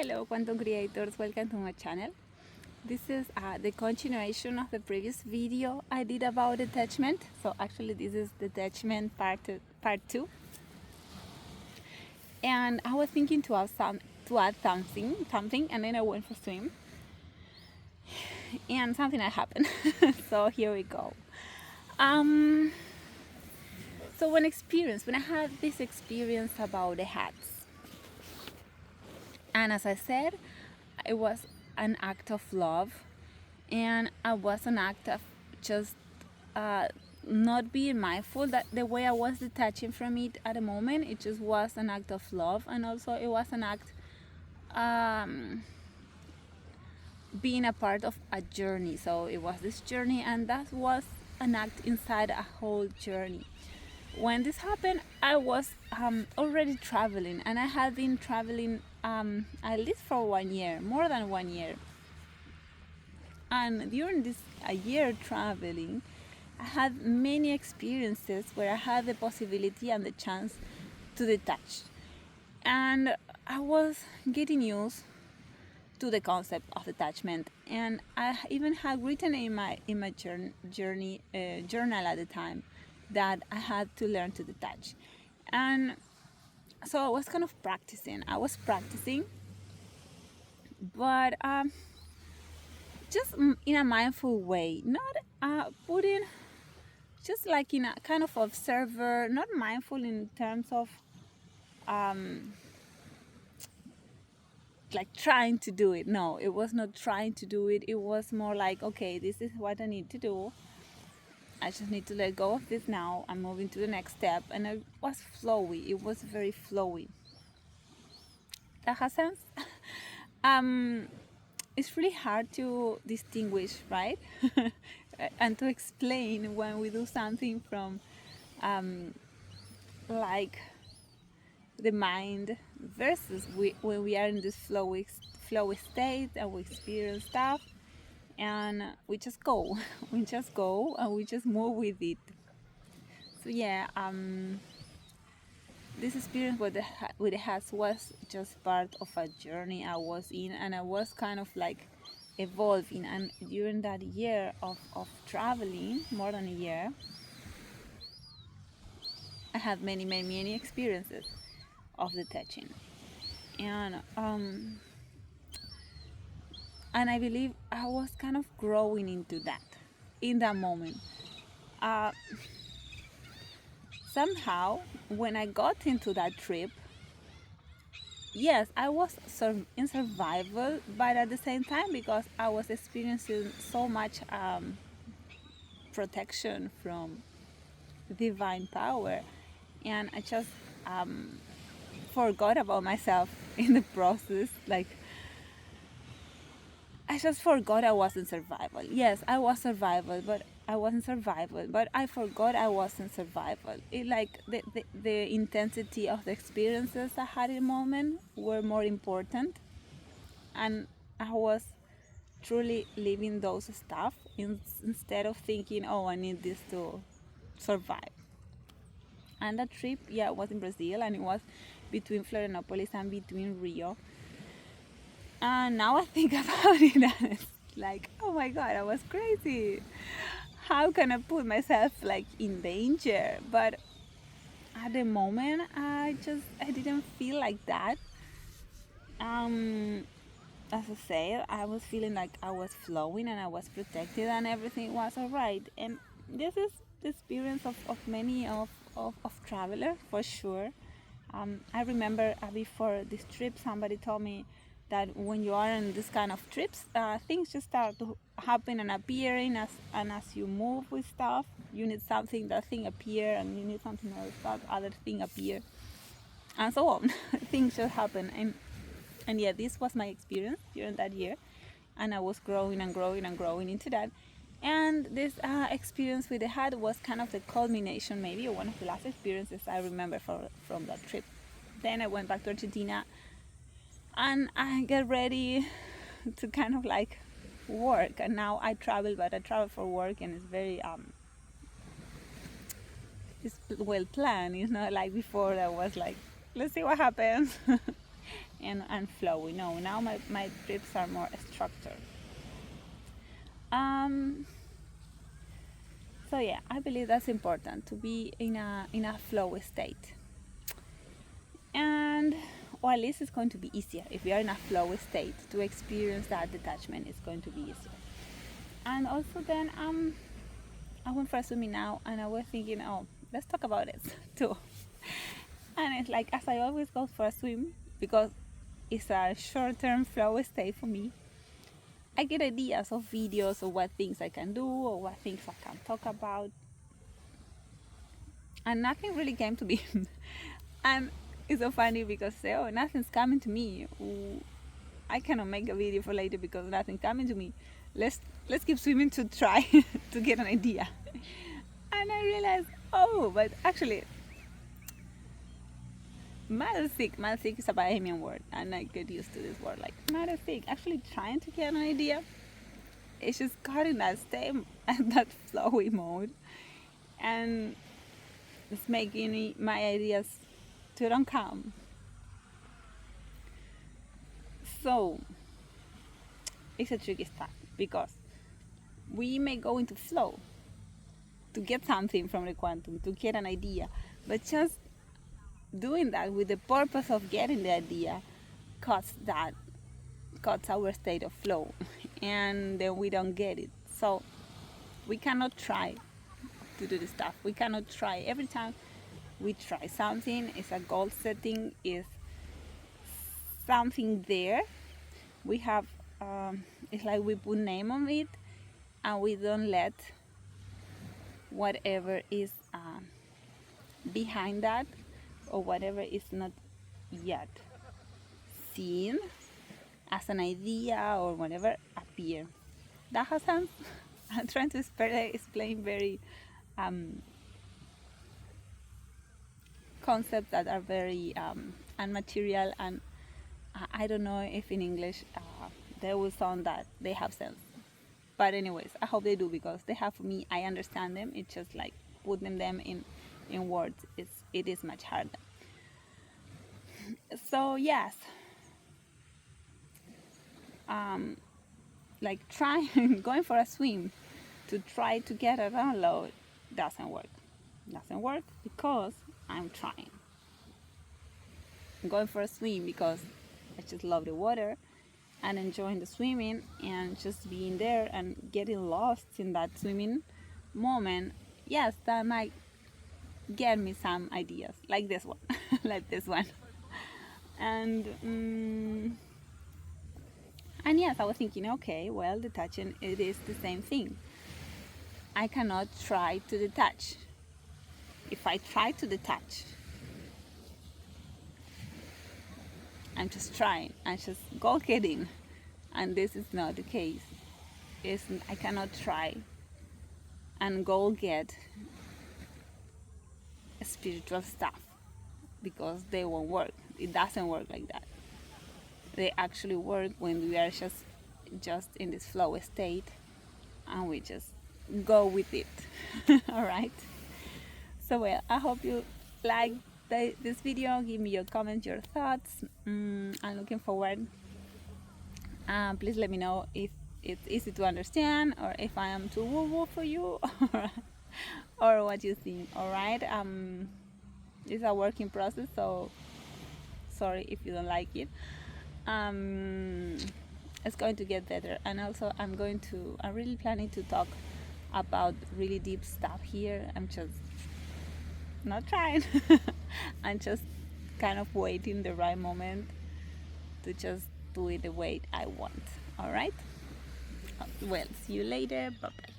Hello quantum creators, welcome to my channel. This is the continuation of the previous video I did about detachment. So actually this is detachment part 2. And I was thinking to add something and then I went for swim and something had happened. So here we go. So when I had this experience about the hats, and as I said, it was an act of love, and it was an act of just not being mindful that the way I was detaching from it at the moment, it just was an act of love, and also it was an act being a part of a journey. So it was this journey, and that was an act inside a whole journey. When this happened, I was already traveling, and I had been traveling at least for 1 year, more than 1 year. And during this a year traveling, I had many experiences where I had the possibility and the chance to detach. And I was getting used to the concept of detachment, and I even had written in my journal at the time that I had to learn to detach. And so I was kind of practicing. But just in a mindful way, not putting, just like in a kind of observer, not mindful in terms of like trying to do it. No, it was not trying to do it. It was more like, okay, this is what I need to do. I just need to let go of this now. I'm moving to the next step. And it was flowy. It was very flowy. That has sense? It's really hard to distinguish, right? And to explain when we do something from like the mind versus when we are in this flowy state and we experience stuff and we just go. We just go and we just move with it. So yeah, this experience with the hats was just part of a journey I was in, and I was kind of like evolving. And during that year of traveling, more than a year, I had many experiences of detaching. And I believe I was kind of growing into that in that moment. Somehow, when I got into that trip, yes, I was in survival, but at the same time, because I was experiencing so much protection from divine power, and I just forgot about myself in the process. Like, I just forgot I was in survival. Yes, I was survival, but I wasn't survival. But I forgot I was in survival. It like the intensity of the experiences I had in the moment were more important, and I was truly living those stuff instead of thinking, oh, I need this to survive. And that trip, yeah, was in Brazil, and it was between Florianopolis and between Rio. And now I think about it, and it's like, oh my god, I was crazy. How can I put myself like in danger? But at the moment, I didn't feel like that. As I said, I was feeling like I was flowing and I was protected and everything was alright. And this is the experience of many of travelers, for sure. I remember before this trip, somebody told me that when you are in this kind of trips, things just start to happen and appearing as you move with stuff. You need something, that thing appear, and you need something else, that other thing appear, and so on. Things just happen, and yeah, this was my experience during that year, and I was growing and growing and growing into that. And this experience with the hat was kind of the culmination, maybe, or one of the last experiences I remember from that trip. Then I went back to Argentina, and I get ready to kind of like work. And now I travel, but I travel for work, and it's very it's well planned. It's not like before that was like, let's see what happens. and flowy. No, now my trips are more structured. Um, so yeah, I believe that's important to be in a flow state, and or at least it's going to be easier if you are in a flow state to experience that detachment. Is going to be easier. And also then I went for swimming now, and I was thinking, oh, let's talk about it too. And it's like, as I always go for a swim, because it's a short-term flow state for me, I get ideas of videos of what things I can do or what things I can talk about, and nothing really came to me. And it's so funny because oh, nothing's coming to me. Ooh, I cannot make a video for later because nothing's coming to me. Let's keep swimming to try to get an idea. And I realized, oh, but actually, Malsic is a Bahamian word, and I get used to this word. Like Malsic, actually trying to get an idea. It's just got in that state, that flowy mode, and it's making my ideas to don't come. So it's a tricky stuff because we may go into flow to get something from the quantum, to get an idea, but just doing that with the purpose of getting the idea cuts our state of flow, and then we don't get it. So we cannot try to do the stuff. We cannot try. Every time we try something, it's a goal setting, is something there. We have it's like we put name on it, and we don't let whatever is behind that, or whatever is not yet seen as an idea or whatever appear. That has sense. I'm trying to explain very concepts that are very unmaterial, and I don't know if in English they will sound that they have sense. But anyways, I hope they do, because they have for me. I understand them. It's just like putting them in words. It is much harder. So yes, like trying going for a swim to try to get a download doesn't work. Doesn't work because I'm trying. I'm going for a swim because I just love the water and enjoying the swimming and just being there and getting lost in that swimming moment. Yes, that might get me some ideas like this one, like this one. And yes, I was thinking, okay, well, detaching, it is the same thing. I cannot try to detach. If I try to detach, I'm just trying, I'm just goal getting, and this is not the case. I cannot try and goal get spiritual stuff, because they won't work. It doesn't work like that. They actually work when we are just in this flow state, and we just go with it. All right. So well, I hope you like this video. Give me your comments, your thoughts. I'm looking forward. Please let me know if it's easy to understand, or if I am too woo-woo for you, or what you think. All right. It's a working process, so sorry if you don't like it. It's going to get better, and also I'm really planning to talk about really deep stuff here. I'm just not trying. I'm just kind of waiting the right moment to just do it the way I want. All right. Well, see you later. Bye bye.